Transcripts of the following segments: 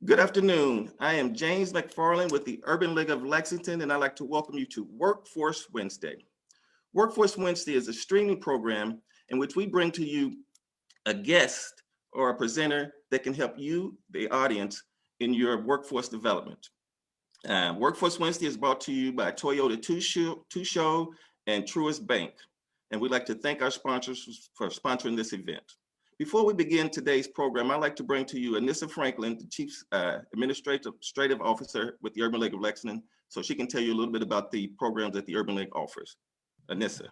Good afternoon. I am James McFarland with the Urban League of Lexington, and I'd like to welcome you to Workforce Wednesday. Workforce Wednesday is a streaming program in which we bring to you a guest or a presenter that can help you, the audience, in your workforce development. Workforce Wednesday is brought to you by Toyota Two Show and Truist Bank. And we'd like to thank our sponsors for sponsoring this event. Before we begin today's program, I'd like to bring to you Anissa Franklin, the Chief Administrative Officer with the Urban League of Lexington, so she can tell you a little bit about the programs that the Urban League offers. Anissa.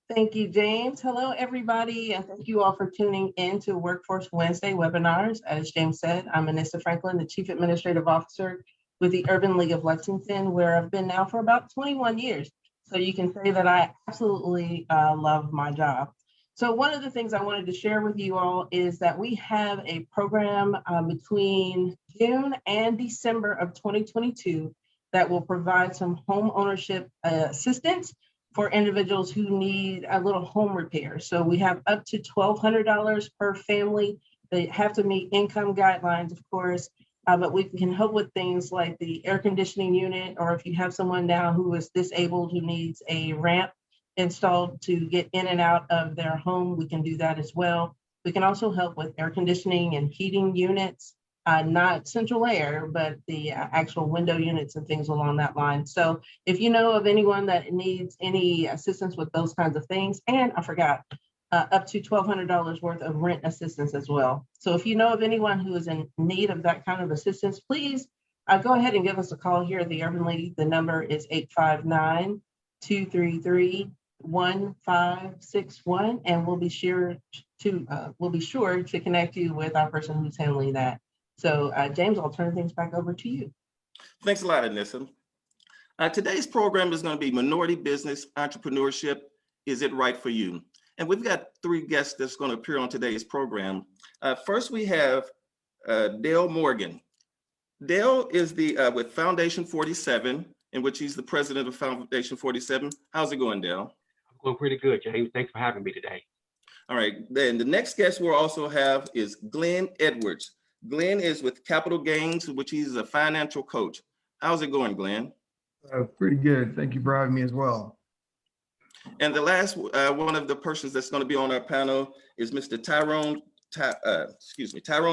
Thank you, James. Hello, everybody, and thank you all for tuning in to Workforce Wednesday webinars. As James said, I'm Anissa Franklin, the Chief Administrative Officer with the Urban League of Lexington, where I've been now for about 21 years. So you can say that I absolutely love my job. So one of the things I wanted to share with you all is that we have a program between June and December of 2022 that will provide some home ownership assistance for individuals who need a little home repair. So we have up to $1,200 per family. They have to meet income guidelines, of course, but we can help with things like the air conditioning unit, or if you have someone now who is disabled who needs a ramp installed to get in and out of their home, we can do that as well. We can also help with air conditioning and heating units, not central air, but the actual window units and things along that line. So if you know of anyone that needs any assistance with those kinds of things, and I forgot, up to $1,200 worth of rent assistance as well. So if you know of anyone who is in need of that kind of assistance, please go ahead and give us a call here at the Urban League. The number is 859-233-1561, and we'll be sure to connect you with our person who's handling that. So James, I'll turn things back over to you. Thanks a lot, Anissa. Today's program is going to be Minority Business Entrepreneurship. Is it right for you? And we've got three guests that's going to appear on today's program. First, we have Dale Morgan. Dale is with Foundation 47, in which he's the president of Foundation 47. How's it going, Dale? I'm going pretty good, James. Thanks for having me today. All right. Then the next guest we'll also have is Glenn Edwards. Glenn is with Capital Gains, which he's a financial coach. How's it going, Glenn? Pretty good. Thank you for having me as well. And the last one of the persons that's going to be on our panel is Mr. Tyrone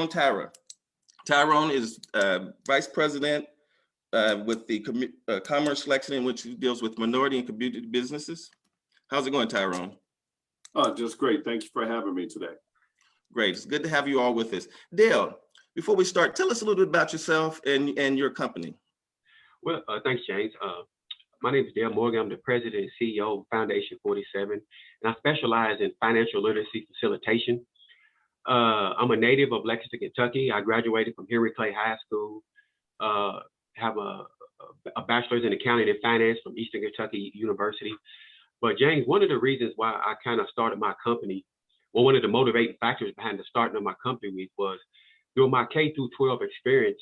Tyra. Tyrone is Vice President with the Commerce Lexington, which deals with minority and community businesses. How's it going, Tyrone? Just great. Thank you for having me today. Great. It's good to have you all with us. Dale, before we start, tell us a little bit about yourself and your company. Well, thanks, James. My name is Dale Morgan. I'm the president and CEO of Foundation 47, and I specialize in financial literacy facilitation. I'm a native of Lexington, Kentucky. I graduated from Henry Clay High School, have a bachelor's in accounting and finance from Eastern Kentucky University. But James, one of the reasons why I kind of started my company, well, one of the motivating factors behind the starting of my company was during my K through 12 experience.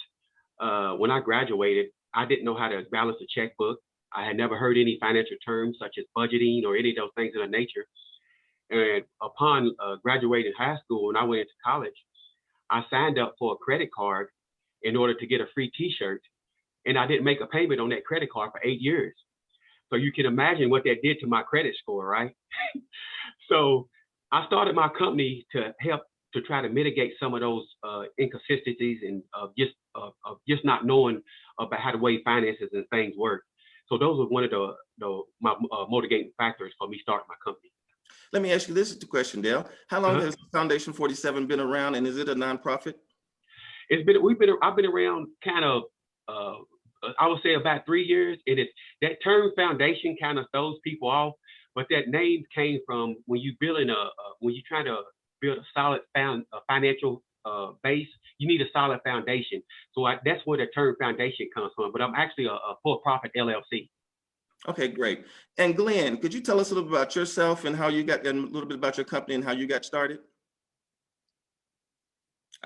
When I graduated, I didn't know how to balance a checkbook. I had never heard any financial terms such as budgeting or any of those things of that nature. And upon graduating high school, when I went into college, I signed up for a credit card in order to get a free T-shirt. And I didn't make a payment on that credit card for 8 years. So you can imagine what that did to my credit score, right? So I started my company to help to try to mitigate some of those inconsistencies and just not knowing about how the way finances and things work. So those were one of my motivating factors for me starting my company. Let me ask you this question, Dale. How long has Foundation 47 been around, and is it a nonprofit? I've been around kind of, I would say about 3 years. And that term foundation kind of throws people off, but that name came from when you're trying to build a solid financial base, you need a solid foundation. So that's where the term foundation comes from, but I'm actually a for-profit LLC. Okay, great. And Glenn, could you tell us a little bit about yourself and how you got, and a little bit about your company and how you got started?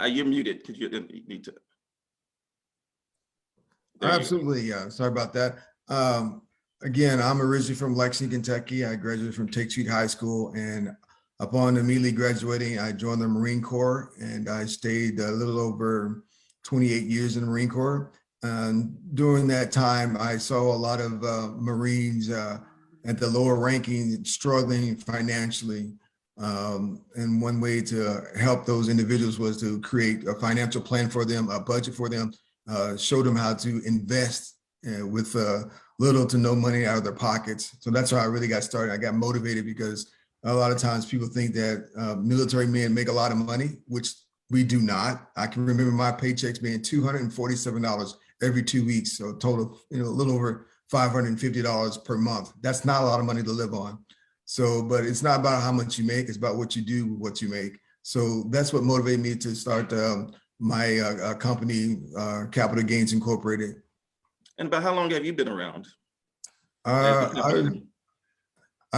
You're muted. Could you need to? Absolutely. Sorry about that. Again, I'm originally from Lexington, Kentucky. I graduated from Take Sweet High School, and upon immediately graduating, I joined the Marine Corps, and I stayed a little over 28 years in the Marine Corps. And during that time, I saw a lot of Marines at the lower rankings struggling financially. And one way to help those individuals was to create a financial plan for them, a budget for them, show them how to invest with little to no money out of their pockets. So that's how I really got started. I got motivated because a lot of times people think that military men make a lot of money, which we do not. I can remember my paychecks being $247 every 2 weeks. So total, a little over $550 per month. That's not a lot of money to live on. So, but it's not about how much you make, it's about what you do with what you make. So that's what motivated me to start my company, Capital Gains Incorporated. And about how long have you been around? I've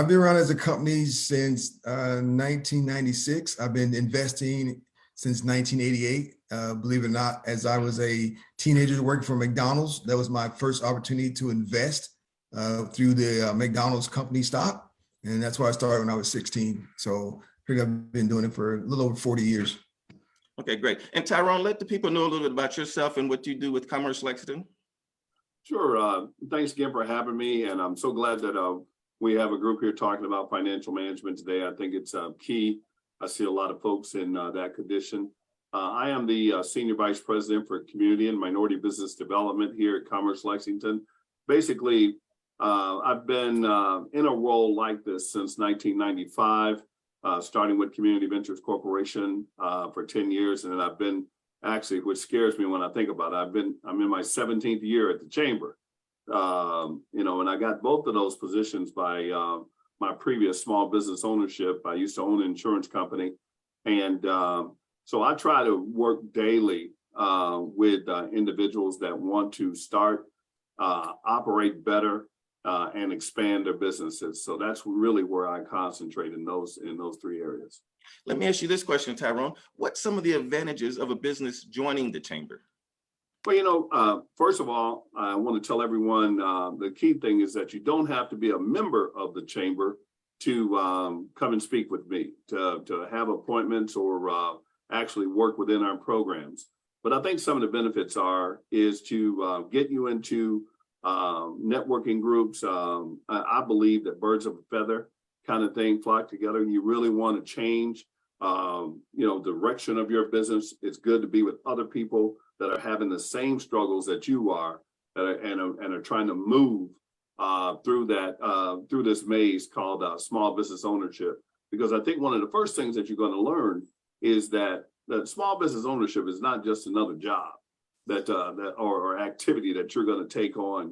been around as a company since 1996. I've been investing since 1988. Believe it or not, as I was a teenager working for McDonald's, that was my first opportunity to invest through the McDonald's company stock. And that's why I started when I was 16. So I think I've been doing it for a little over 40 years. Okay, great. And Tyrone, let the people know a little bit about yourself and what you do with Commerce Lexington. Sure. Thanks again for having me. And I'm so glad that we have a group here talking about financial management today. I think it's key. I see a lot of folks in that condition. I am the Senior Vice President for Community and Minority Business Development here at Commerce Lexington. Basically, I've been in a role like this since 1995, starting with Community Ventures Corporation for 10 years. And then I've been actually, which scares me when I think about it, I'm in my 17th year at the Chamber. And I got both of those positions by my previous small business ownership. I used to own an insurance company. And so I try to work daily with individuals that want to start, operate better, and expand their businesses. So that's really where I concentrate in those three areas. Let me ask you this question, Tyrone. What's some of the advantages of a business joining the Chamber? Well, first of all, I want to tell everyone the key thing is that you don't have to be a member of the Chamber to come and speak with me, to have appointments or actually work within our programs. But I think some of the benefits is to get you into networking groups. I believe that birds of a feather kind of thing flock together. You really want to change, direction of your business. It's good to be with other people that are having the same struggles that you are, and are trying to move through this maze called small business ownership. Because I think one of the first things that you're going to learn is that small business ownership is not just another job or activity that you're going to take on.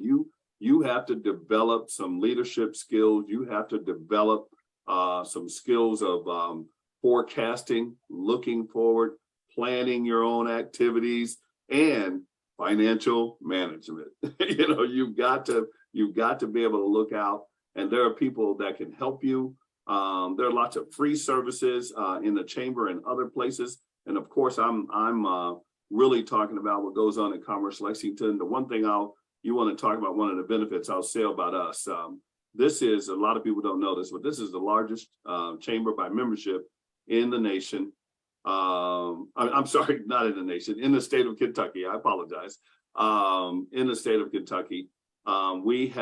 You have to develop some leadership skills. You have to develop some skills of forecasting, looking forward, planning your own activities, and financial management. You've got to be able to look out, and there are people that can help you. There are lots of free services in the Chamber and other places. And of course, I'm really talking about what goes on in Commerce Lexington. The one thing you want to talk about, one of the benefits I'll say about us. This is, a lot of people don't know this, but this is the largest chamber by membership in the nation. I'm sorry, not in the nation, in the state of Kentucky. I apologize. In the state of Kentucky, we're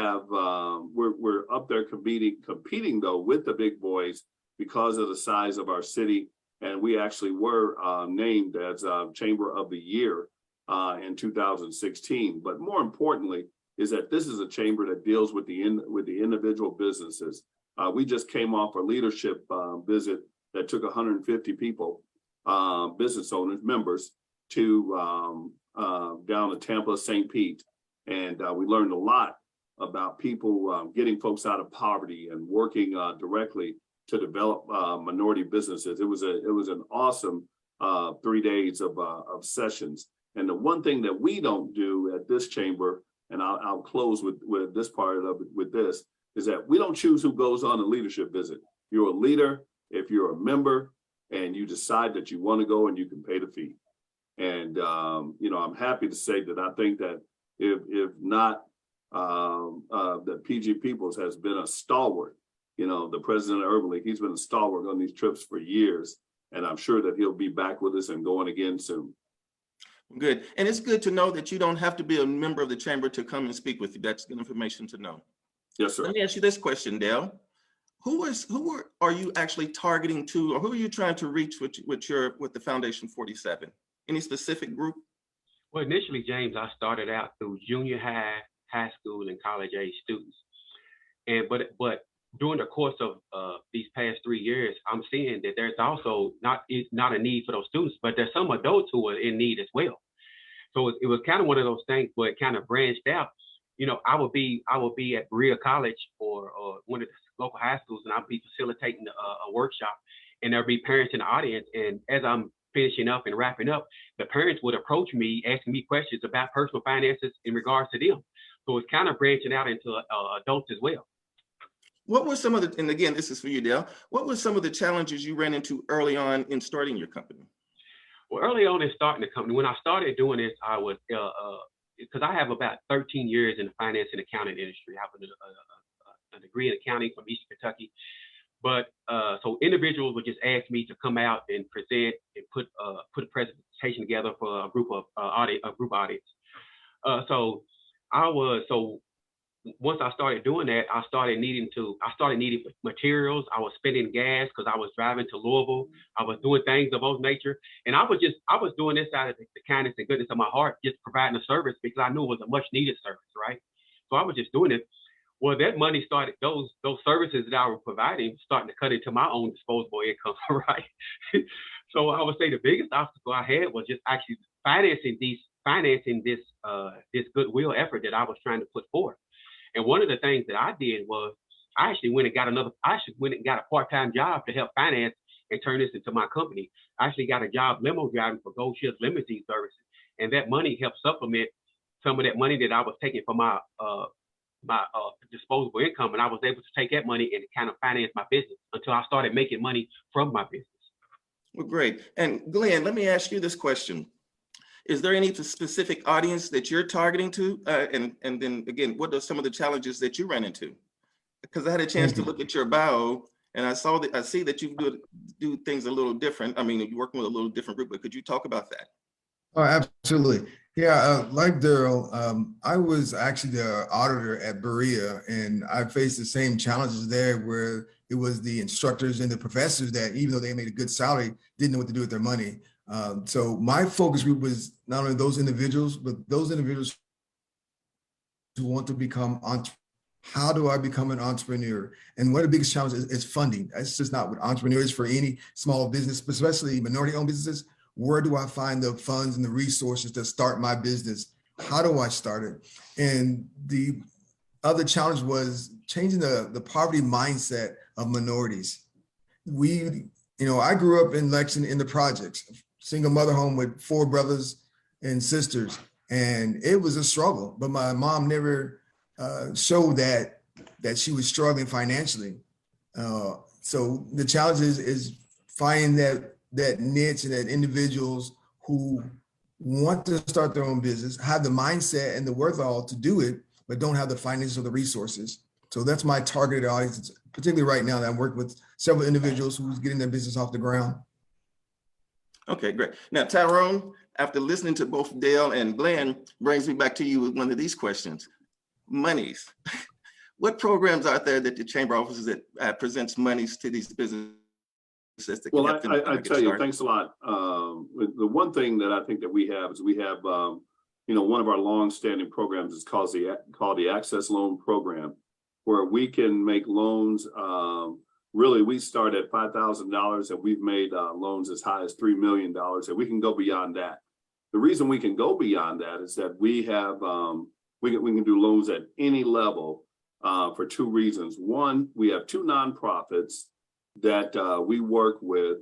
up there competing though with the big boys because of the size of our city. And we actually were named as Chamber of the Year in 2016. But more importantly, is that this is a chamber that deals with the individual businesses. We just came off a leadership visit that took 150 people, business owners, members, to down to Tampa, St. Pete. And we learned a lot about people getting folks out of poverty and working directly to develop minority businesses. It was an awesome 3 days of sessions. And the one thing that we don't do at this chamber, and I'll close with this part of it with this, is that we don't choose who goes on a leadership visit. You're a leader if you're a member and you decide that you want to go, and you can pay the fee. And I'm happy to say that I think that if not, that PG Peoples has been a stalwart. The president of Urban League, he's been a stalwart on these trips for years, and I'm sure that he'll be back with us and going again soon. Good. And it's good to know that you don't have to be a member of the chamber to come and speak with you. That's good information to know. Yes, sir. Let me ask you this question, Dale. Who are you actually targeting to, or who are you trying to reach with the Foundation 47? Any specific group? Well, initially, James, I started out through junior high, high school, and college age students. And but during the course of these past 3 years, I'm seeing that there's also not a need for those students, but there's some adults who are in need as well. So it was kind of one of those things where it kind of branched out. You know, I would be at Berea College or one of the local high schools, and I'd be facilitating a workshop, and there'd be parents in the audience. And as I'm finishing up and wrapping up, the parents would approach me, asking me questions about personal finances in regards to them. So it's kind of branching out into adults as well. What were some of the, and again, this is for you, Dale, what were some of the challenges you ran into early on in starting your company? Well, early on in starting the company, when I started doing this, I was, because I have about 13 years in the finance and accounting industry. I have a degree in accounting from Eastern Kentucky. But so individuals would just ask me to come out and present and put a presentation together for a group audience. So once I started doing that, I started needing materials. I was spending gas because I was driving to Louisville. I was doing things of those nature. And I was doing this out of the kindness and goodness of my heart, just providing a service because I knew it was a much needed service, right? So I was just doing it. Well, that money started, those services that I was providing starting to cut into my own disposable income, right? So I would say the biggest obstacle I had was just actually financing this goodwill effort that I was trying to put forth. And one of the things that I did was I actually went and got a part-time job to help finance and turn this into my company. I actually got a job limo driving for Gold Shields Limousine Services. And that money helped supplement some of that money that I was taking from my disposable income. And I was able to take that money and kind of finance my business until I started making money from my business. Well, great. And Glenn, let me ask you this question. Is there any specific audience that you're targeting to? And then again, what are some of the challenges that you ran into? Because I had a chance to look at your bio and I see that you do things a little different. I mean, you're working with a little different group, but could you talk about that? Oh, absolutely. Yeah, like Daryl, I was actually the auditor at Berea, and I faced the same challenges there where it was the instructors and the professors that, even though they made a good salary, didn't know what to do with their money. So my focus group was not only those individuals, but those individuals who want to become entrepreneurs. How do I become an entrepreneur? And one of the biggest challenges is funding. That's just not what entrepreneurs for any small business, especially minority-owned businesses. Where do I find the funds and the resources to start my business? How do I start it? And the other challenge was changing the poverty mindset of minorities. I grew up in Lexington in the projects, single mother home with 4 brothers and sisters. And it was a struggle, but my mom never showed that she was struggling financially. So the challenge is finding that niche and that individuals who want to start their own business, have the mindset and the wherewithal to do it, but don't have the finances or the resources. So that's my targeted audience, particularly right now that I'm working with several individuals who's getting their business off the ground. Okay, great. Now, Tyrone, after listening to both Dale and Glenn, brings me back to you with one of these questions. Monies. What programs are there that the chamber offers that presents monies to these businesses? Well, I tell you, thanks a lot. The one thing that I think that we have is one of our long-standing programs is called the Access Loan Program, where we can make loans. Really, we start at $5,000 and we've made loans as high as $3 million, and we can go beyond that. The reason we can go beyond that is that we have we can do loans at any level for 2 reasons. One, we have 2 nonprofits that we work with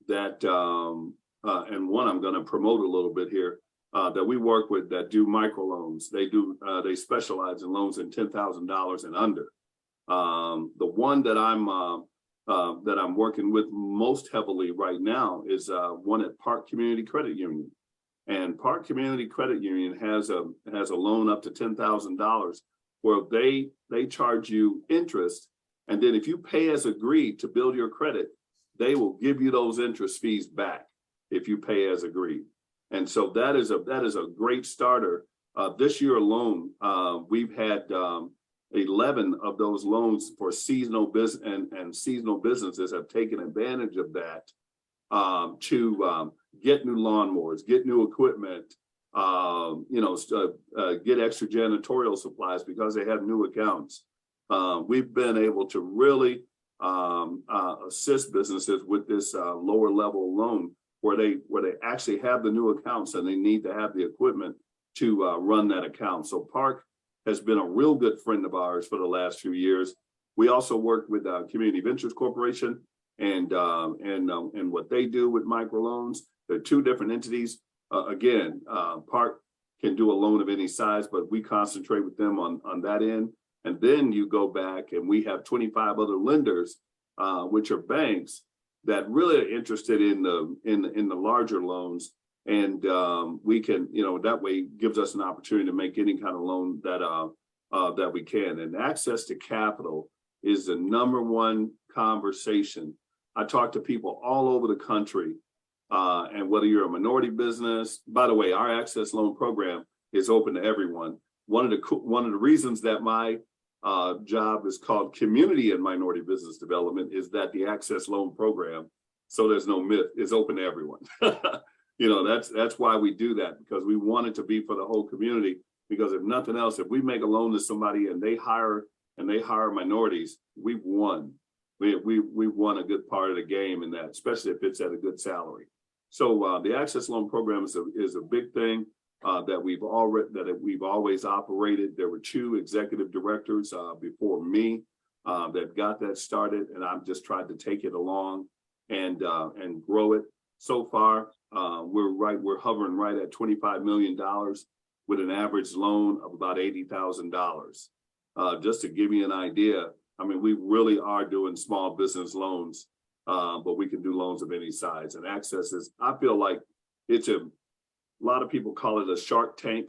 that, and one I'm going to promote a little bit here, that we work with that do microloans. They specialize in loans in $10,000 and under. The one that I'm working with most heavily right now is one at Park Community Credit Union. And Park Community Credit Union has a loan up to $10,000 where they charge you interest. And then if you pay as agreed to build your credit, they will give you those interest fees back if you pay as agreed. And so that is a great starter. This year alone, we've had 11 of those loans for seasonal business, and seasonal businesses have taken advantage of that to get new lawnmowers, get new equipment, get extra janitorial supplies because they have new accounts. We've been able to really assist businesses with this lower level loan where they actually have the new accounts and they need to have the equipment to run that account. So Park has been a real good friend of ours for the last few years. We also work with Community Ventures Corporation and what they do with microloans. They're two different entities. Park can do a loan of any size, but we concentrate with them on that end. And then you go back and we have 25 other lenders, which are banks that really are interested in the larger loans. And we can, that way gives us an opportunity to make any kind of loan that we can. And access to capital is the number one conversation. I talk to people all over the country, and whether you're a minority business, by the way, our access loan program is open to everyone. One of the reasons that my job is called Community and Minority Business Development is that the access loan program, so there's no myth, is open to everyone. That's why we do that, because we want it to be for the whole community. Because if nothing else, if we make a loan to somebody and they hire minorities, we've won. We've won a good part of the game in that, especially if it's at a good salary. So the access loan program is a big thing that we've always operated. There were 2 executive directors before me that got that started, and I've just tried to take it along and grow it. So far, we're hovering right at $25 million with an average loan of about $80,000. Just to give you an idea, I mean, we really are doing small business loans, but we can do loans of any size. And access is, I feel like it's a lot of people call it a Shark Tank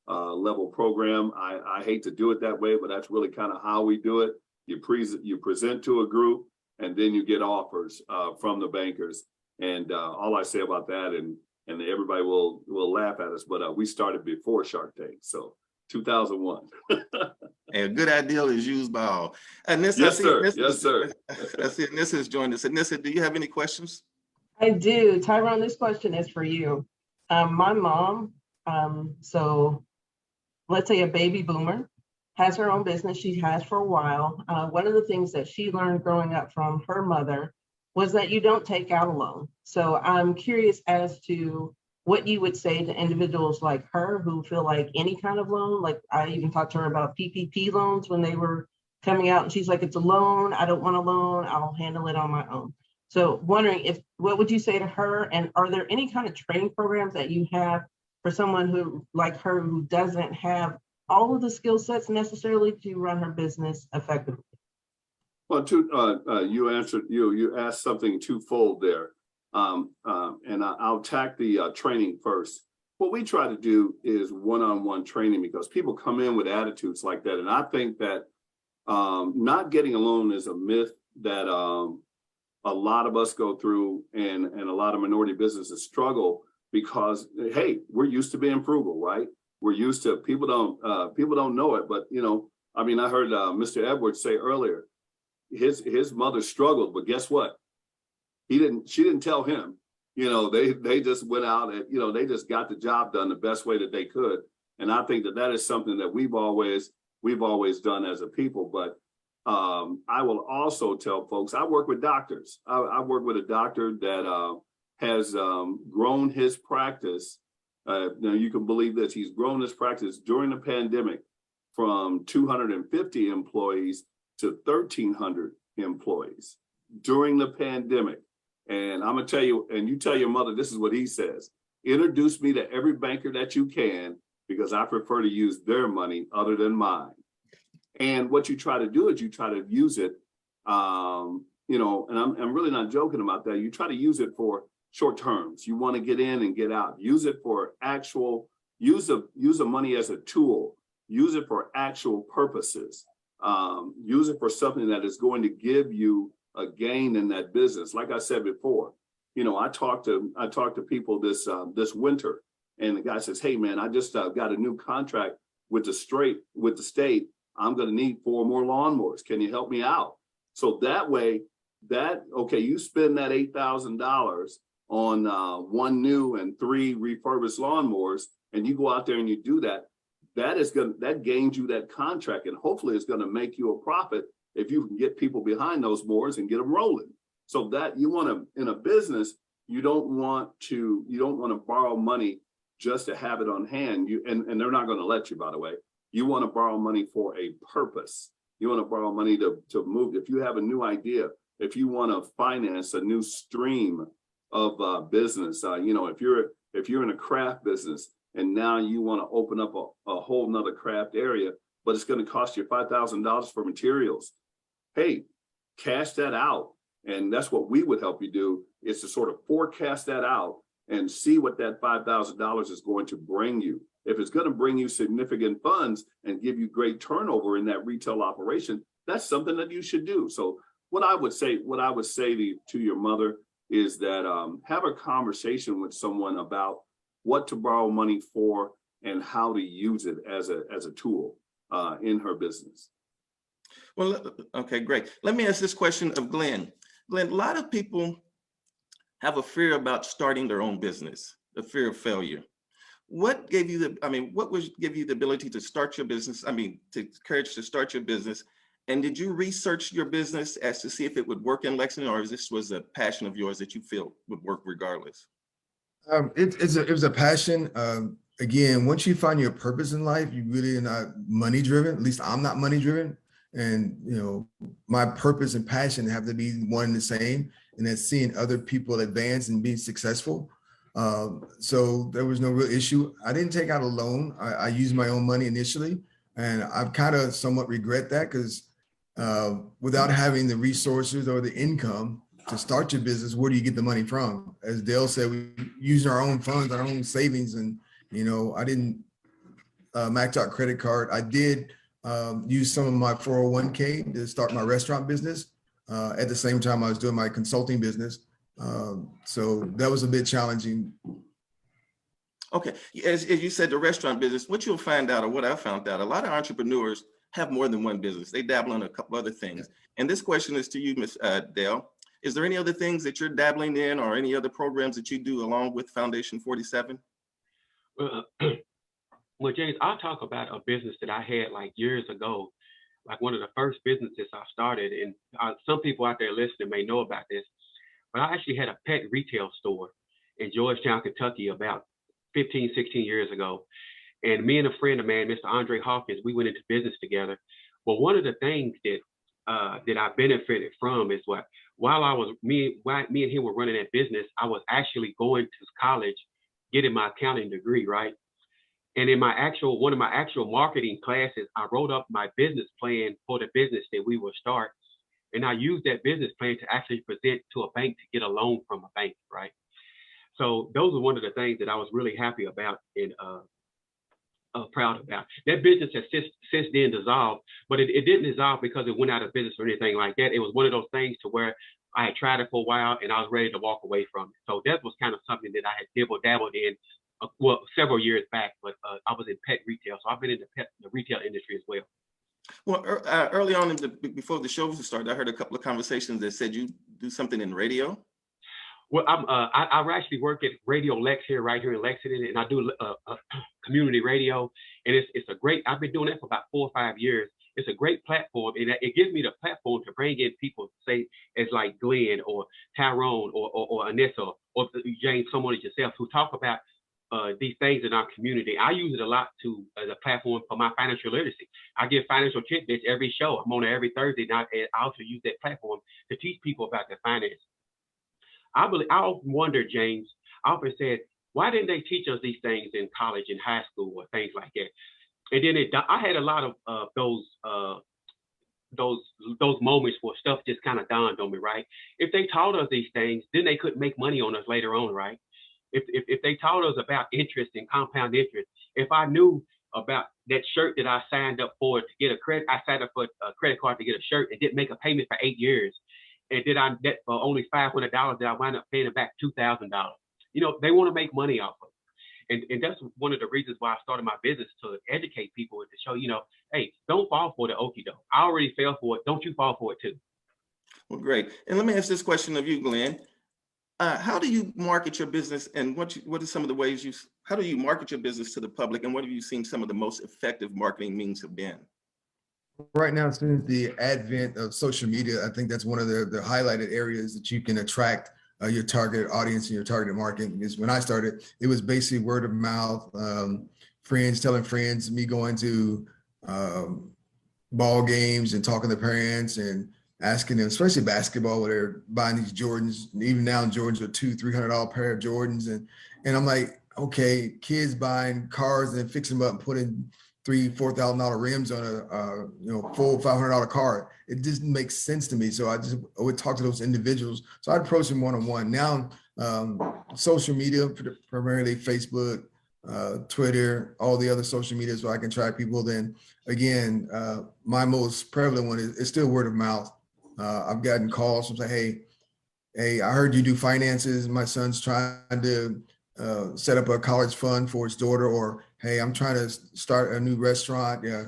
level program. I hate to do it that way, but that's really kind of how we do it. You present to a group, and then you get offers from the bankers. And all I say about that, and everybody will laugh at us, but we started before Shark Tank, so 2001. And a good idea is used by all. And this, yes, sir. That's it. Nissa has joined us. And Nissa, do you have any questions? I do. Tyrone, this question is for you. My mom, so let's say a baby boomer, has her own business. She has for a while. One of the things that she learned growing up from her mother was that you don't take out a loan. So I'm curious as to what you would say to individuals like her who feel like any kind of loan, like I even talked to her about PPP loans when they were coming out, and she's like, it's a loan, I don't want a loan, I'll handle it on my own. So wondering what would you say to her, and are there any kind of training programs that you have for someone who like her who doesn't have all of the skill sets necessarily to run her business effectively? Well, you asked something twofold there. And I'll tack the training first. What we try to do is one-on-one training, because people come in with attitudes like that. And I think that not getting a loan is a myth that a lot of us go through, and a lot of minority businesses struggle because, hey, we're used to being frugal, right? We're used to, people don't know it, but I mean, I heard Mr. Edwards say earlier, his mother struggled, but guess what? She didn't tell him. They just went out and they just got the job done the best way that they could. And I think that is something that we've always done as a people. But I will also tell folks, I work with doctors. I work with a doctor that has grown his practice. Now you can believe this. He's grown his practice during the pandemic from 250 employees to 1,300 employees during the pandemic. And I'm gonna tell you, and you tell your mother, this is what he says: introduce me to every banker that you can, because I prefer to use their money other than mine. And what you try to do is you try to use it, and I'm really not joking about that. You try to use it for short terms. You want to get in and get out. Use it for use the money as a tool. Use it for actual purposes. Use it for something that is going to give you a gain in that business. Like I said before, I talked to people this winter and the guy says, hey man, I just got a new contract with the state. I'm going to need 4 more lawnmowers. Can you help me out? So that way, okay, you spend that $8,000 on 1 new and 3 refurbished lawnmowers, and you go out there and you do that. That gains you that contract, and hopefully it's going to make you a profit if you can get people behind those mowers and get them rolling. So that you want to, in a business, you don't want to borrow money just to have it on hand. And they're not going to let you, by the way. You want to borrow money for a purpose. You want to borrow money to move. If you have a new idea, if you want to finance a new stream of business, if you're in a craft business and now you want to open up a whole nother craft area, but it's going to cost you $5,000 for materials. Hey, cash that out. And that's what we would help you do, is to sort of forecast that out and see what that $5,000 is going to bring you. If it's going to bring you significant funds and give you great turnover in that retail operation, that's something that you should do. So what I would say to your mother is that have a conversation with someone about what to borrow money for and how to use it as a tool in her business. Well, okay, great. Let me ask this question of Glenn. Glenn, a lot of people have a fear about starting their own business, the fear of failure. What gave you give you the ability to start your business? Courage to start your business. And did you research your business as to see if it would work in Lexington, or if this was a passion of yours that you feel would work regardless? It was a passion. Again, once you find your purpose in life, you really are not money driven. At least I'm not money driven. And, my purpose and passion have to be one and the same. And that's seeing other people advance and be successful. So there was no real issue. I didn't take out a loan. I used my own money initially. And I've kind of somewhat regret that, because without having the resources or the income to start your business, where do you get the money from? As Dale said, we use our own funds, our own savings. And, I didn't max out credit card. I did use some of my 401k to start my restaurant business. At the same time, I was doing my consulting business. So that was a bit challenging. Okay, as you said, the restaurant business, what you'll find out, or what I found out, a lot of entrepreneurs have more than one business. They dabble in a couple other things. And this question is to you, Ms. Dale. Is there any other things that you're dabbling in, or any other programs that you do along with Foundation 47? Well, James, I'll talk about a business that I had like years ago, like one of the first businesses I started. And some people out there listening may know about this, but I actually had a pet retail store in Georgetown, Kentucky, about 15, 16 years ago. And me and a friend of mine, Mr. Andre Hawkins, we went into business together. Well, one of the things that I benefited from is while me and him were running that business, I was actually going to college, getting my accounting degree, right? And in one of my actual marketing classes, I wrote up my business plan for the business that we would start. And I used that business plan to actually present to a bank to get a loan from a bank, right? So those are one of the things that I was really happy about and proud about. That business has since then dissolved, but it didn't dissolve because it went out of business or anything like that. It was one of those things to where I had tried it for a while and I was ready to walk away from it. So that was kind of something that I had dabbled in several years back, but I was in pet retail. So I've been in the retail industry as well. Well, early on, before the show started, I heard a couple of conversations that said you do something in radio. Well, I actually work at Radio Lex right here in Lexington, and I do community radio, and it's a great. I've been doing that for about 4 or 5 years. It's a great platform, and it gives me the platform to bring in people, say as like Glenn or Tyrone or Anissa or James, someone like yourself, who talk about these things in our community. I use it a lot as a platform for my financial literacy. I give financial tidbits every show. I'm on there every Thursday, and I also use that platform to teach people about their finances. I often wonder, James, I often said, why didn't they teach us these things in college and high school or things like that? And then I had a lot of those moments where stuff just kind of dawned on me, right? If they taught us these things, then they couldn't make money on us later on, right? If they taught us about interest and compound interest, if I knew about that shirt that I signed up for to get I signed up for a credit card to get a shirt and didn't make a payment for 8 years. And that for only $500 that I wound up paying back $2,000. They want to make money off of it. And that's one of the reasons why I started my business, to educate people and to show, hey, don't fall for the okie doke. I already fell for it. Don't you fall for it too. Well, great. And let me ask this question of you, Glenn. How do you market your business, and what are some of the ways how do you market your business to the public, and what have you seen some of the most effective marketing means have been? Right now, since the advent of social media, I think that's one of the highlighted areas that you can attract your target audience and your target market. Because when I started, it was basically word of mouth, friends telling friends, me going to ball games and talking to parents and asking them, especially basketball, where they're buying these Jordans. And even now, Jordans are $200-300 pair of Jordans, and I'm like, okay, kids buying cars and fixing them up and putting $3,000-4,000 rims on a full $500 car. It just makes sense to me. So I would talk to those individuals. So I'd approach them one-on-one. Now, social media, primarily Facebook, Twitter, all the other social medias where I can track people. Then again, my most prevalent one is still word of mouth. I've gotten calls from say, hey, I heard you do finances. My son's trying to set up a college fund for his daughter, or hey, I'm trying to start a new restaurant. Yeah.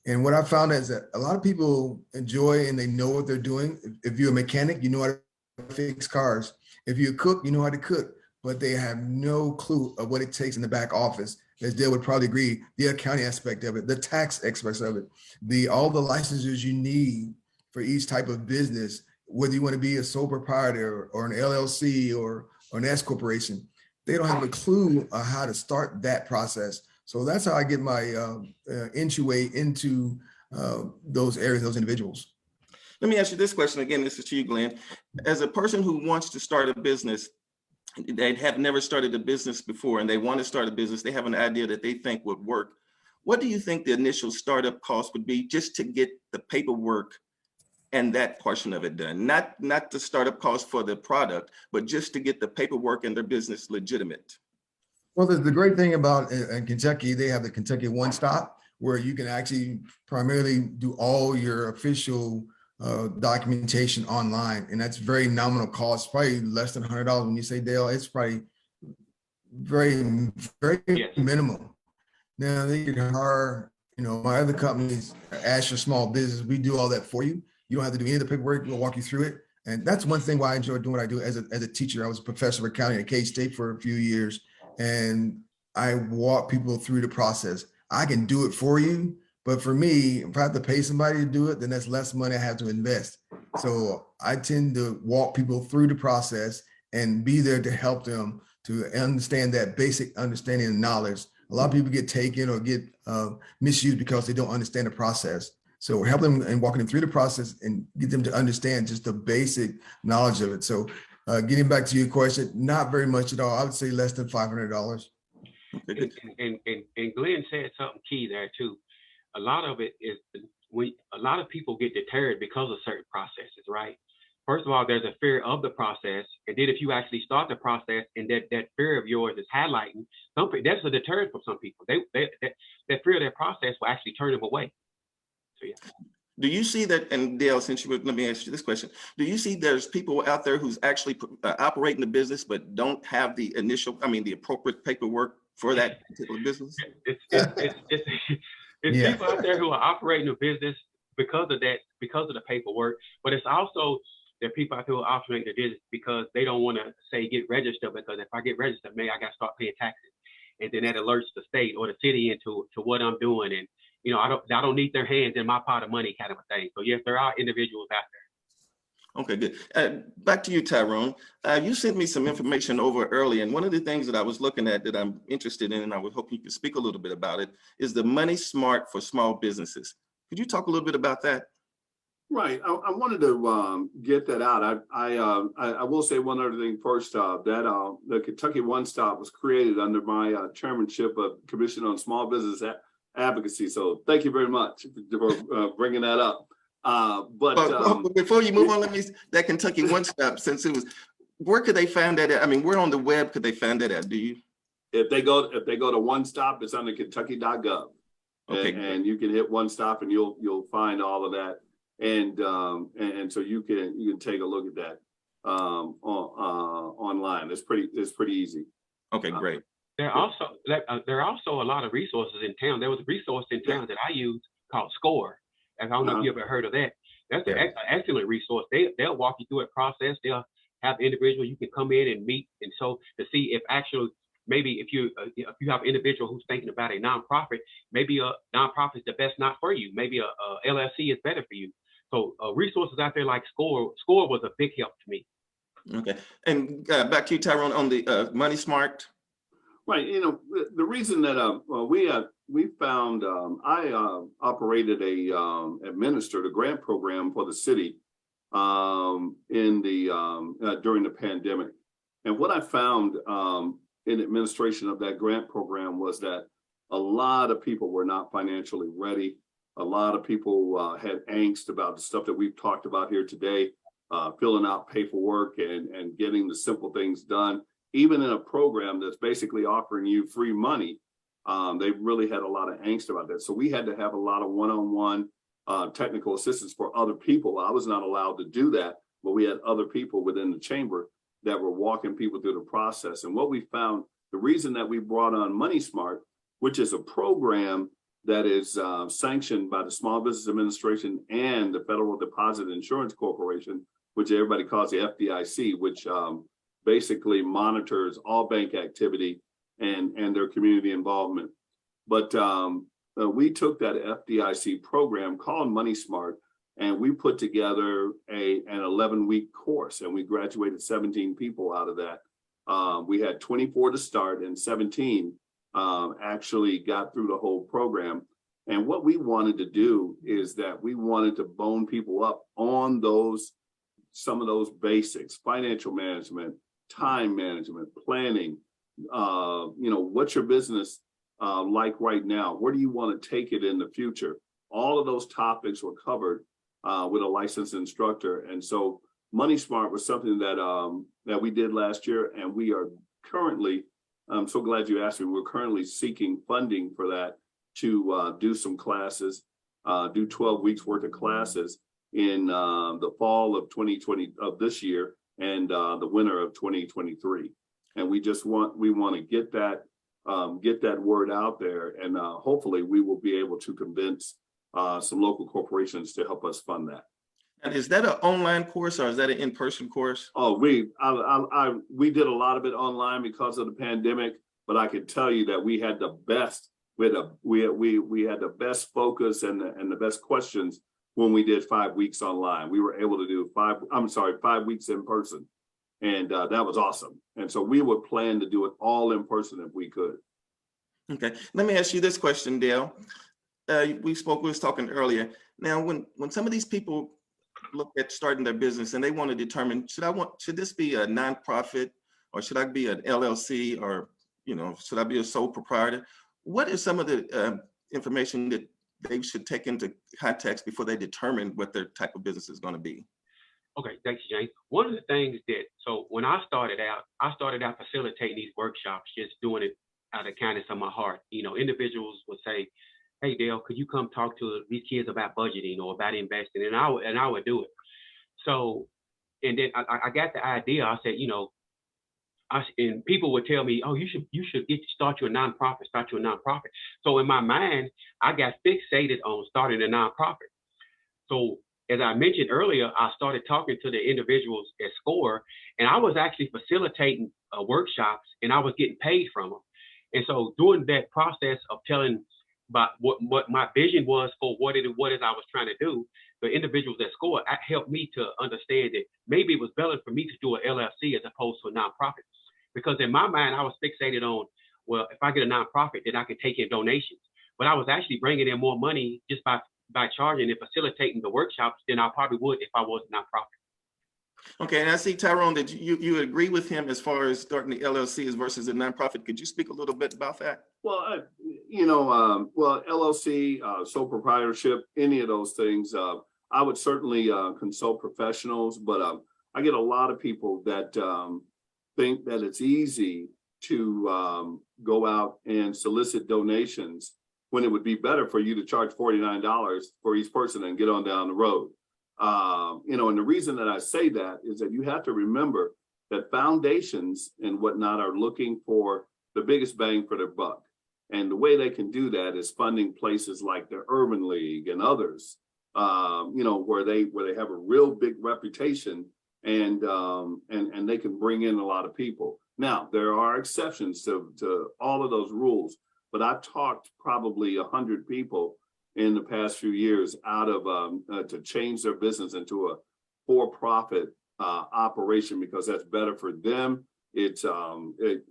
And what I found is that a lot of people enjoy and they know what they're doing. If you're a mechanic, you know how to fix cars. If you're a cook, you know how to cook, but they have no clue of what it takes in the back office. As Dale would probably agree, the accounting aspect of it, the tax aspects of it, all the licenses you need for each type of business, whether you want to be a sole proprietor or an LLC or an S corporation. They don't have a clue of how to start that process. So that's how I get my entryway into those areas, those individuals. Let me ask you this question again. This is to you, Glenn. As a person who wants to start a business, they have never started a business before, and they want to start a business, they have an idea that they think would work. What do you think the initial startup cost would be just to get the paperwork and that portion of it done? Not the startup cost for the product, but just to get the paperwork and their business legitimate. Well, the great thing about in Kentucky, they have the Kentucky One Stop, where you can actually primarily do all your official documentation online. And that's very nominal cost, probably less than $100. When you say, Dale, it's probably very minimal. Now they can hire, my other companies, Asher Small Business, we do all that for you. You don't have to do any of the paperwork. We'll walk you through it. And that's one thing why I enjoy doing what I do as a teacher. I was a professor of accounting at K-State for a few years, and I walk people through the process. I can do it for you, but for me, if I have to pay somebody to do it, then that's less money I have to invest. So I tend to walk people through the process and be there to help them to understand that basic understanding and knowledge. A lot of people get taken or get misused because they don't understand the process. So we're helping them and walking them through the process and get them to understand just the basic knowledge of it. So getting back to your question, not very much at all. I would say less than $500. And Glenn said something key there too. A lot of it is a lot of people get deterred because of certain processes, right? First of all, there's a fear of the process. And then if you actually start the process and that fear of yours is highlighting, that's a deterrent for some people. That fear of that process will actually turn them away. So, yeah. Do you see that, and Dale, let me ask you this question. Do you see there's people out there who's actually operating the business, but don't have the appropriate paperwork for that particular business? It's people out there who are operating a business because of the paperwork, but it's also there are people out there who are operating the business because they don't want to say get registered, because if I get registered, maybe I got to start paying taxes, and then that alerts the state or the city into what I'm doing, and I don't need their hands in my pot of money kind of a thing. So yes, there are individuals out there. Okay, good. Back to you, Tyrone. You sent me some information over early, and one of the things that I was looking at that I'm interested in, and I was hoping you could speak a little bit about it, is the Money Smart for small businesses. Could you talk a little bit about that? Right. I wanted to get that out. I will say one other thing first. That the Kentucky One Stop was created under my chairmanship of Commission on Small Business Advocacy. So thank you very much for bringing that up. But before you move on, that Kentucky One Stop, since it was, where could they find that at? I mean, where on the web could they find that at? Do you? If they go to One Stop, it's under Kentucky.gov. Okay. And you can hit One Stop and you'll find all of that. And so you can take a look at that online. It's pretty easy. Okay, great. There are also a lot of resources in town. There was a resource in town that I used called Score. And I don't know if you ever heard of that. That's an excellent resource. They'll walk you through a process. They'll have individuals you can come in and meet, and so to see if actually maybe if you have an individual who's thinking about a nonprofit, maybe a nonprofit is the best not for you. Maybe a LLC is better for you. So resources out there like Score was a big help to me. Okay, and back to you, Tyrone, on the Money Smart. Right. You know, the reason that we found I operated administered a grant program for the city in the during the pandemic, and what I found in administration of that grant program was that a lot of people were not financially ready. A lot of people had angst about the stuff that we've talked about here today, filling out paperwork and getting the simple things done. Even in a program that's basically offering you free money, they really had a lot of angst about that. So we had to have a lot of one-on-one technical assistance for other people. I was not allowed to do that, but we had other people within the chamber that were walking people through the process. And what we found, the reason that we brought on Money Smart, which is a program that is sanctioned by the Small Business Administration and the Federal Deposit Insurance Corporation, which everybody calls the FDIC, which basically monitors all bank activity and their community involvement. But we took that FDIC program called Money Smart, and we put together an 11-week course, and we graduated 17 people out of that. We had 24 to start, and 17 actually got through the whole program. And what we wanted to do is that we wanted to bone people up on some of those basics: financial management, time management, planning. What's your business like right now? Where do you want to take it in the future? All of those topics were covered with a licensed instructor. And so Money Smart was something that we did last year, and we are currently, I'm so glad you asked me, we're currently seeking funding for that to do some classes, do 12 weeks worth of classes in the fall of 2020 of this year and the winter of 2023. And we want to get that word out there, and hopefully we will be able to convince some local corporations to help us fund that. And is that an online course or is that an in-person course? Oh, we did a lot of it online because of the pandemic, but I can tell you that we had the best. We had the best focus and the best questions when we did 5 weeks online. We were able to do 5 weeks in person. And that was awesome. And so we would plan to do it all in person if we could. Okay, let me ask you this question, Dale. We was talking earlier. Now, when some of these people look at starting their business and they want to determine, should this be a nonprofit, or should I be an LLC, or should I be a sole proprietor? What is some of the information that they should take into context before they determine what their type of business is going to be? Okay, thanks, James. One of the things so when I started out facilitating these workshops, just doing it out of kindness of my heart. Individuals would say, "Hey, Dale, could you come talk to these kids about budgeting or about investing?" And I would do it. So, and then I got the idea. I said, and people would tell me, "Oh, you should start your nonprofit. Start your nonprofit." So in my mind, I got fixated on starting a nonprofit. So as I mentioned earlier, I started talking to the individuals at Score, and I was actually facilitating workshops, and I was getting paid from them. And so during that process of telling about what my vision was for what it is I was trying to do, the individuals at Score helped me to understand that maybe it was better for me to do an LLC as opposed to a nonprofit. Because in my mind, I was fixated on, well, if I get a nonprofit, then I can take in donations. But I was actually bringing in more money just by charging and facilitating the workshops than I probably would if I was a nonprofit. Okay, and I see, Tyrone, that you agree with him as far as starting the LLC versus a nonprofit. Could you speak a little bit about that? Well, LLC, sole proprietorship, any of those things, I would certainly consult professionals, but I get a lot of people that think that it's easy to go out and solicit donations when it would be better for you to charge $49 for each person and get on down the road. And the reason that I say that is that you have to remember that foundations and whatnot are looking for the biggest bang for their buck. And the way they can do that is funding places like the Urban League and others, where they have a real big reputation, and they can bring in a lot of people. Now, there are exceptions to all of those rules, but I've talked probably 100 people in the past few years out of to change their business into a for-profit operation, because that's better for them.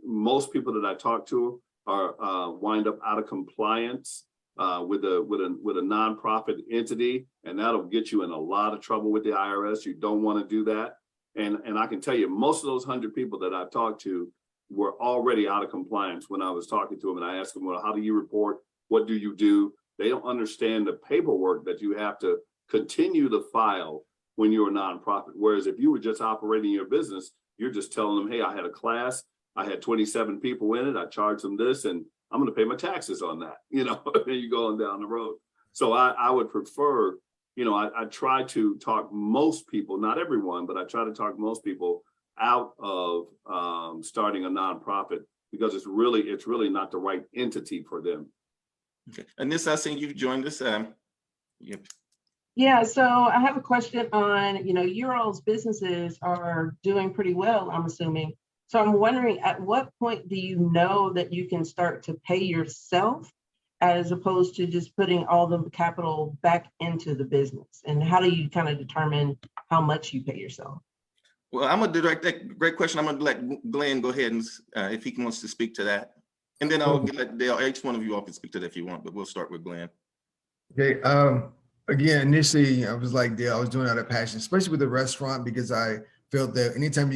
Most people that I talk to are wind up out of compliance with a nonprofit entity, and that'll get you in a lot of trouble with the IRS. You don't want to do that. And I can tell you, most of those 100 people that I've talked to were already out of compliance when I was talking to them, and I asked them, well, how do you report? What do you do? They don't understand the paperwork that you have to continue to file when you're a nonprofit. Whereas if you were just operating your business, you're just telling them, hey, I had a class, I had 27 people in it, I charged them this, and I'm going to pay my taxes on that, and you go on down the road. So I would prefer, I try to talk most people, not everyone, but I try to talk most people out of starting a nonprofit, because it's really not the right entity for them. Okay. And this, I think you've joined us. Yep. Yeah, so I have a question on, your all's businesses are doing pretty well, I'm assuming. So I'm wondering, at what point do you know that you can start to pay yourself, as opposed to just putting all the capital back into the business? And how do you kind of determine how much you pay yourself? Well, I'm going to direct that great question. I'm going to let Glenn go ahead and if he wants to speak to that. And then I'll let Dale, each one of you all can speak to that if you want, but we'll start with Glenn. Okay. Again, initially, I was like Dale, I was doing it out of passion, especially with the restaurant, because I felt that anytime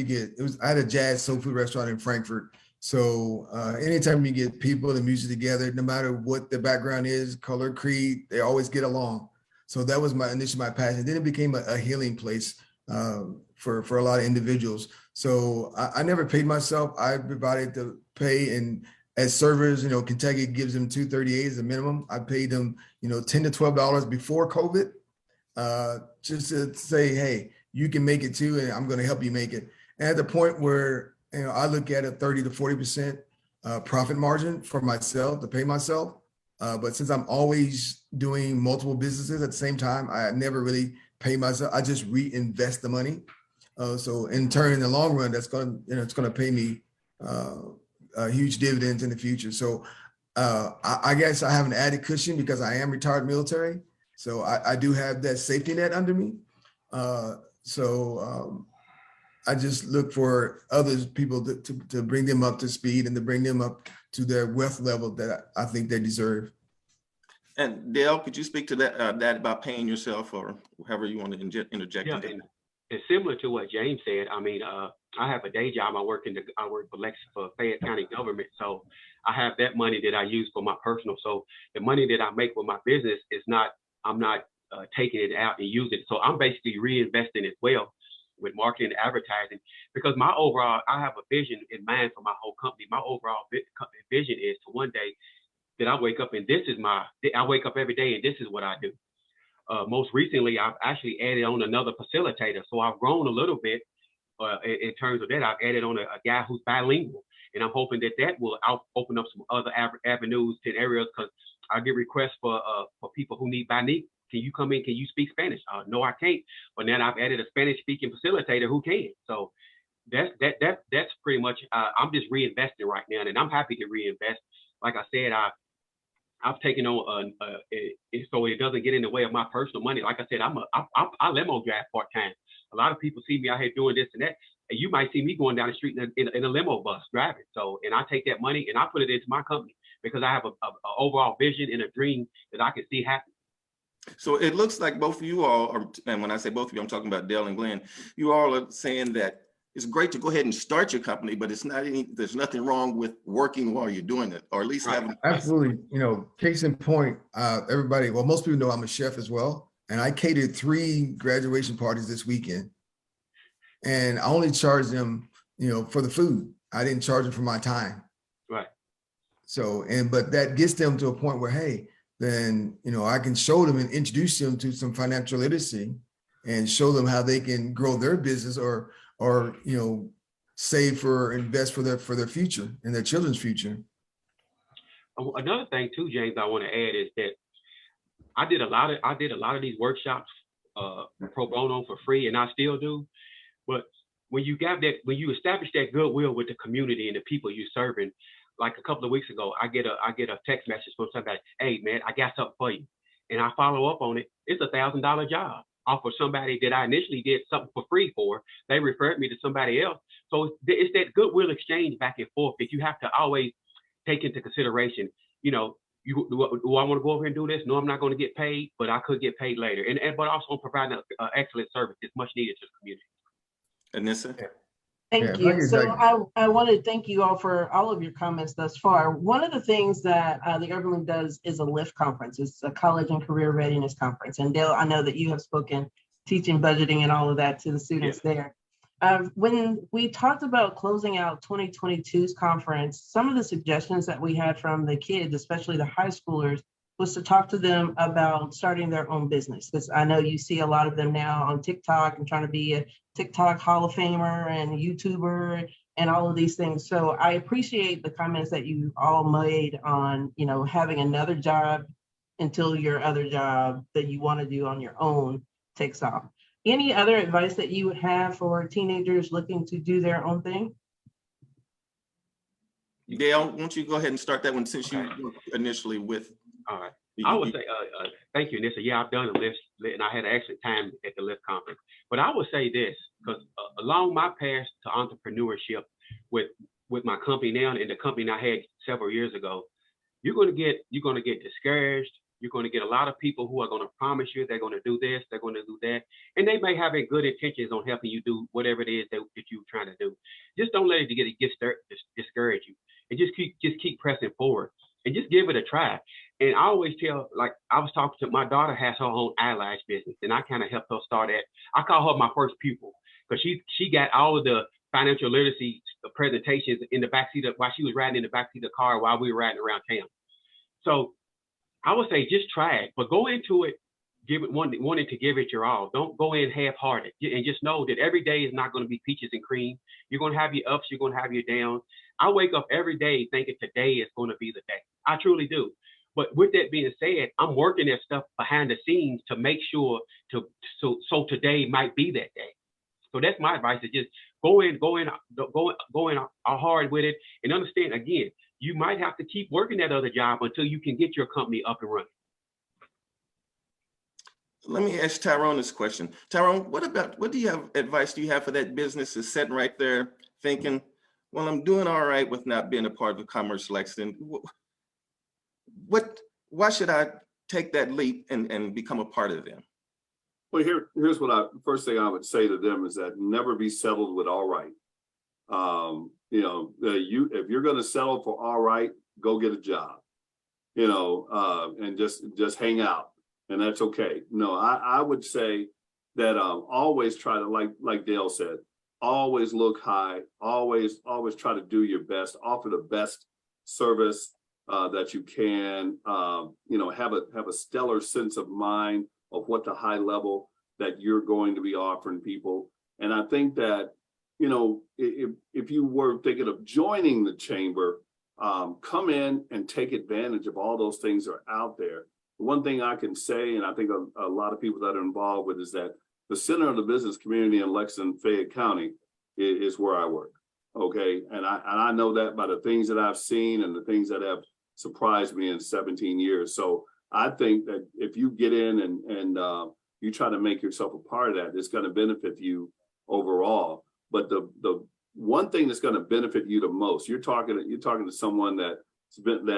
I had a jazz soul food restaurant in Frankfurt. So anytime you get people and music together, no matter what the background is, color, creed, they always get along. So that was initially my passion. Then it became a healing place for a lot of individuals. So I never paid myself. I provided the pay, and as servers, Kentucky gives them $238 as a minimum. I paid them, $10 to $12 before COVID, just to say, hey, you can make it too, and I'm going to help you make it. And at the point where, I look at a 30 to 40% profit margin for myself to pay myself. But since I'm always doing multiple businesses at the same time, I never really pay myself. I just reinvest the money. So in turn, in the long run, that's going to, it's going to pay me huge dividends in the future. So I guess I have an added cushion because I am retired military. So I do have that safety net under me. I just look for other people to bring them up to speed and to bring them up to their wealth level that I think they deserve. And Dale, could you speak to that about paying yourself, or however you want to interject? Yeah, and similar to what James said, I have a day job. I work for Fayette County government. So I have that money that I use for my personal. So the money that I make with my business I'm not taking it out and using it. So I'm basically reinvesting as well with marketing and advertising, because I have a vision in mind for my whole company. My overall vision is to one day that I wake up and I wake up every day and this is what I do. Most recently, I've actually added on another facilitator. So I've grown a little bit in terms of that. I've added on a guy who's bilingual, and I'm hoping that will open up some other avenues to areas, because I get requests for people who need bilingual. Can you come in? Can you speak Spanish? No, I can't. But then I've added a Spanish-speaking facilitator who can. So that's pretty much. I'm just reinvesting right now, and I'm happy to reinvest. Like I said, I've taken on so it doesn't get in the way of my personal money. Like I said, I limo drive part time. A lot of people see me out here doing this and that, and you might see me going down the street in a limo bus driving. So, and I take that money and I put it into my company, because I have a overall vision and a dream that I can see happen. So it looks like both of you all are, and when I say both of you, I'm talking about Dale and Glenn, you all are saying that it's great to go ahead and start your company, but there's nothing wrong with working while you're doing it, or at least having. Absolutely. Case in point, most people know I'm a chef as well. And I catered 3 graduation parties this weekend. And I only charged them, for the food. I didn't charge them for my time. Right. So, but that gets them to a point where, hey, then, I can show them and introduce them to some financial literacy and show them how they can grow their business or save for, invest for their future and their children's future. Another thing too, James, I want to add is that I did a lot of these workshops pro bono for free, and I still do. But when you establish that goodwill with the community and the people you're serving, like a couple of weeks ago, I get a text message from somebody, "Hey man, I got something for you," and I follow up on it. It's $1,000 job off of somebody that I initially did something for free for. They referred me to somebody else. So it's that goodwill exchange back and forth that you have to always take into consideration. Do I want to go over here and do this? No, I'm not going to get paid, but I could get paid later. But also providing an excellent service is much needed to the community. Anissa? Thank you. So I want to thank you all for all of your comments thus far. One of the things that the Urban League does is a LIFT conference. It's a college and career readiness conference. And Dale, I know that you have spoken teaching, budgeting, and all of that to the students there. When we talked about closing out 2022's conference, some of the suggestions that we had from the kids, especially the high schoolers, was to talk to them about starting their own business. Because I know you see a lot of them now on TikTok and trying to be a TikTok Hall of Famer and YouTuber and all of these things. So I appreciate the comments that you all made on, having another job until your other job that you want to do on your own takes off. Any other advice that you would have for teenagers looking to do their own thing? Dale, why don't you go ahead and start that one since you worked initially with. All right. I would say, thank you, Nissa. Yeah, I've done a LIFT, and I had an excellent time at the LIFT conference. But I would say this, because along my path to entrepreneurship with my company now and the company I had several years ago, you're going to get discouraged. You're going to get a lot of people who are going to promise you they're going to do this, they're going to do that, and they may have good intentions on helping you do whatever it is that you're trying to do. Just don't let it discourage you, and just keep pressing forward, and just give it a try. And I always tell, like I was talking to my daughter, has her own eyelash business, and I kind of helped her start that. I call her my first pupil because she got all of the financial literacy presentations in the backseat while she was riding in the backseat of the car while we were riding around town. So I would say just try it, but go into it, wanting to give it your all. Don't go in half-hearted, and just know that every day is not going to be peaches and cream. You're going to have your ups, you're going to have your downs. I wake up every day thinking today is going to be the day. I truly do. But with that being said, I'm working that stuff behind the scenes to make sure so today might be that day. So that's my advice: is just go in hard with it, and understand again, you might have to keep working that other job until you can get your company up and running. Let me ask Tyrone this question. Tyrone, what advice do you have for that business that's sitting right there thinking, well, I'm doing all right with not being a part of Commerce Lexington. Why should I take that leap and become a part of them? Well, here's first thing I would say to them is that never be settled with all right. If you're going to settle for all right, go get a job, and just hang out, and that's okay. No, I would say that always try to, like Dale said, always look high, always try to do your best, offer the best service that you can, have a stellar sense of mind of what the high level that you're going to be offering people. And I think that, if you were thinking of joining the chamber, come in and take advantage of all those things that are out there. One thing I can say, and I think a lot of people that are involved with, is that the center of the business community in Lexington, Fayette County is where I work. Okay. And I know that by the things that I've seen and the things that have surprised me in 17 years. So I think that if you get in and you try to make yourself a part of that, it's going to benefit you overall. But the one thing that's going to benefit you the most, you're talking to someone that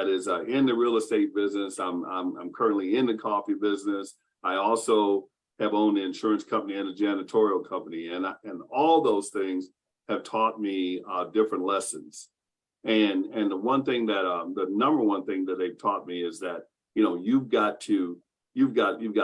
is in the real estate business. I'm currently in the coffee business. I also have owned the insurance company and a janitorial company, and all those things have taught me different lessons. And the number one thing that they've taught me is that you've got to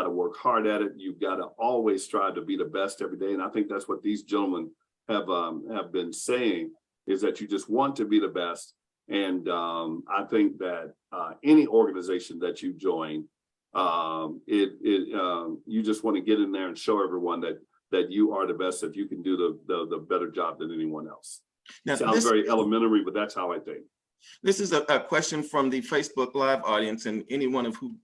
work hard at it. You've got to always strive to be the best every day. And I think that's what these gentlemen have been saying, is that you just want to be the best. And I think that any organization that you join, you just want to get in there and show everyone that you are the best, that you can do the better job than anyone else. Now, Sounds very elementary, but that's how I think. this is a question from the Facebook Live audience, and anyone of who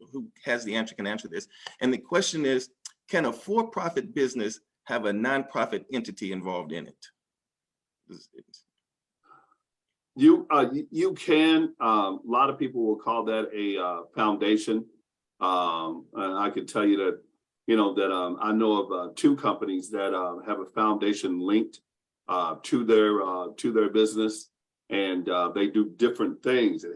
has the answer can answer this. And the question is, can a for-profit business have a nonprofit entity involved in it? You can, a lot of people will call that a foundation. And I can tell you that, I know of 2 companies that have a foundation linked to their business, and they do different things. They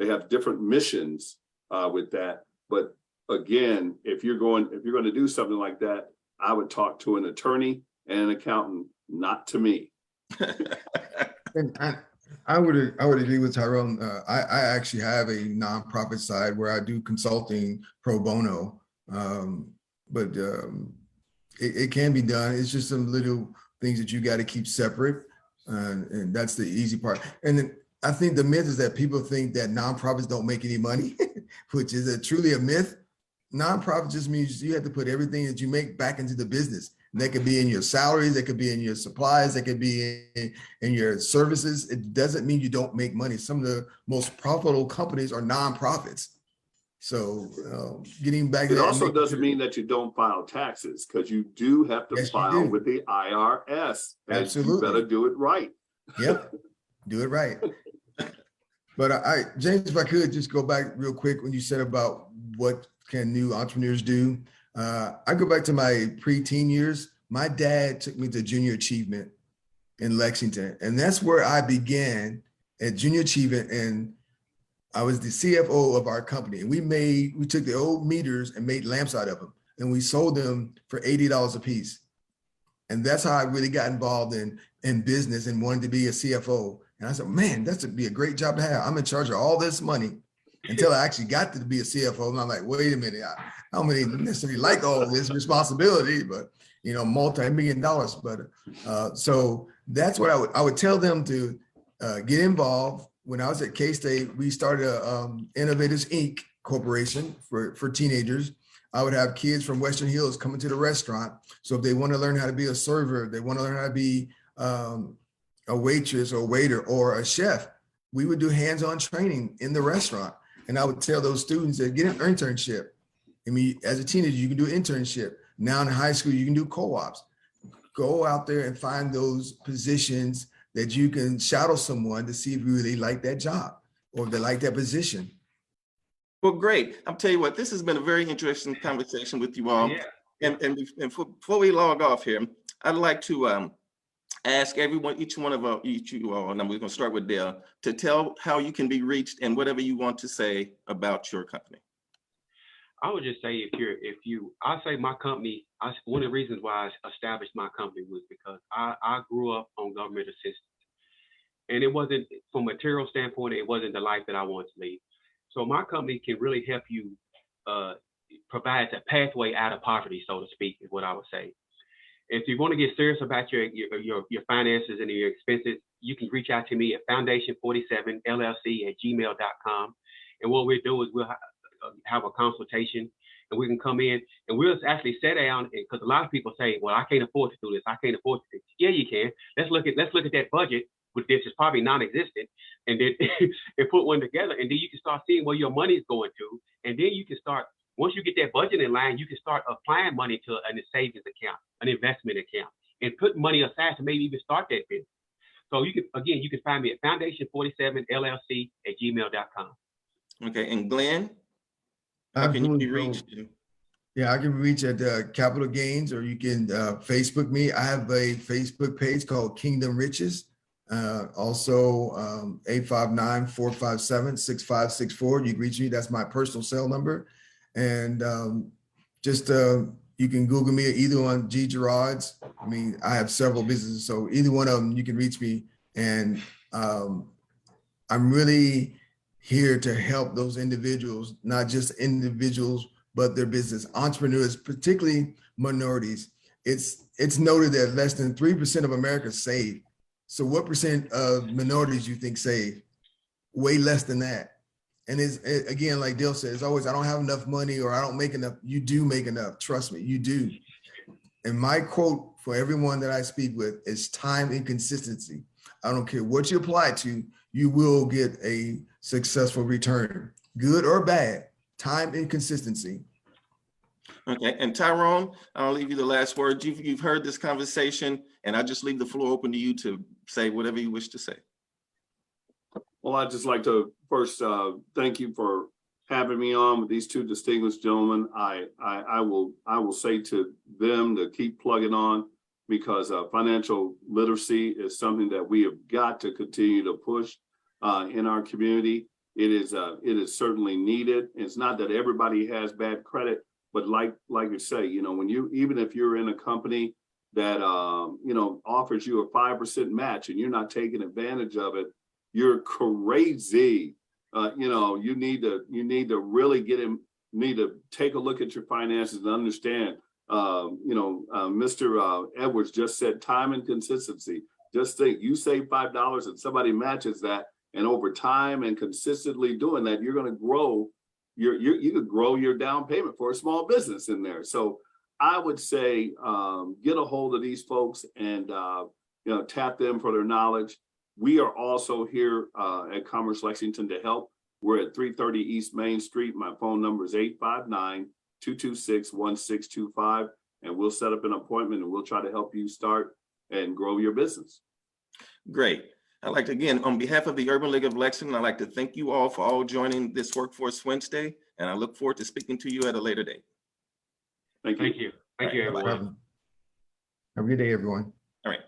have different missions with that. But again, if you're going to do something like that, I would talk to an attorney and an accountant, not to me. And I would agree with Tyrone. I actually have a nonprofit side where I do consulting pro bono, but it can be done. It's just some little things that you got to keep separate, and that's the easy part. And then I think the myth is that people think that nonprofits don't make any money, which is truly a myth. Nonprofit just means you have to put everything that you make back into the business. And that could be in your salaries, that could be in your supplies, that could be in your services. It doesn't mean you don't make money. Some of the most profitable companies are nonprofits. So getting back to It that, also doesn't mean that you don't file taxes, because you do have to Yes, you file do. with the IRS. And Absolutely. you better do it right. Yep, do it right. But James, if I could just go back real quick when you said about what can new entrepreneurs do. I go back to my preteen years. My dad took me to Junior Achievement in Lexington, and that's where I began at Junior Achievement. And I was the CFO of our company. And we took the old meters and made lamps out of them, and we sold them for $80 a piece. And that's how I really got involved in business and wanted to be a CFO. And I said, man, that's would be a great job to have. I'm in charge of all this money, until I actually got to be a CFO. And I'm like, wait a minute, I don't really necessarily like all this responsibility, but multi-million dollars. But so that's what I would tell them to get involved. When I was at K-State, we started Innovators Inc. Corporation for teenagers. I would have kids from Western Hills coming to the restaurant. So if they want to learn how to be a server, they want to learn how to be a waitress or waiter or a chef, we would do hands-on training in the restaurant. And I would tell those students that get an internship. I mean, as a teenager, you can do an internship. Now in high school, you can do co-ops. Go out there and find those positions that you can shadow someone to see if you really like that job or if they like that position. Well, great. I'll tell you what, this has been a very interesting conversation with you all. Yeah. And before we log off here, I'd like to ask everyone, each one of you all, and we're going to start with Dale, to tell how you can be reached and whatever you want to say about your company. I would just say I say my company, one of the reasons why I established my company was because I grew up on government assistance. And it wasn't, from a material standpoint, it wasn't the life that I wanted to lead. So my company can really help you provide a pathway out of poverty, so to speak, is what I would say. If you want to get serious about your finances and your expenses, you can reach out to me at foundation47llc@gmail.com. And what we'll do is we'll have a consultation, and we can come in and we'll actually sit down, because a lot of people say, well, I can't afford to do this. I can't afford to do this. Yeah, you can. Let's look at that budget, with this is probably non-existent, and then and put one together, and then you can start seeing where your money is going to, and then you can start. Once you get that budget in line, you can start applying money to a savings account, an investment account, and put money aside to maybe even start that business. So you can find me at foundation47llc@gmail.com. Okay, and Glenn, how can you be reached? Yeah, I can reach at Capital Gains, or you can Facebook me. I have a Facebook page called Kingdom Riches. Also 859-457-6564. You can reach me. That's my personal cell number. And you can Google me either on G Gerard's. I mean, I have several businesses, so either one of them you can reach me. And I'm really here to help those individuals, not just individuals, but their business entrepreneurs, particularly minorities. It's noted that less than 3% of Americans save. So what percent of minorities you think save? Way less than that. And again, like Dale said, it's always, I don't have enough money or I don't make enough. You do make enough. Trust me, you do. And my quote for everyone that I speak with is time and consistency. I don't care what you apply to, you will get a successful return, good or bad, time and consistency. Okay, and Tyrone, I'll leave you the last word. You've heard this conversation, and I just leave the floor open to you to say whatever you wish to say. Well, I'd just like to first thank you for having me on with these two distinguished gentlemen. I will say to them to keep plugging on, because financial literacy is something that we have got to continue to push in our community. It is certainly needed. It's not that everybody has bad credit, but like you say, when even if you're in a company that offers you a 5% match and you're not taking advantage of it, you're crazy. You need to really need to take a look at your finances and understand. Mr. Edwards just said time and consistency. Just think, you save $5 and somebody matches that, and over time and consistently doing that, you're going to grow. You could grow your down payment for a small business in there. So I would say get a hold of these folks and tap them for their knowledge. We are also here at Commerce Lexington to help. We're at 330 East Main Street. My phone number is 859-226-1625, and we'll set up an appointment and we'll try to help you start and grow your business. Great. I'd like to, again, on behalf of the Urban League of Lexington, I'd like to thank you all for all joining this Workforce Wednesday, and I look forward to speaking to you at a later date. Thank you. Thank you. Thank you, everyone. Have a good day, everyone. All right.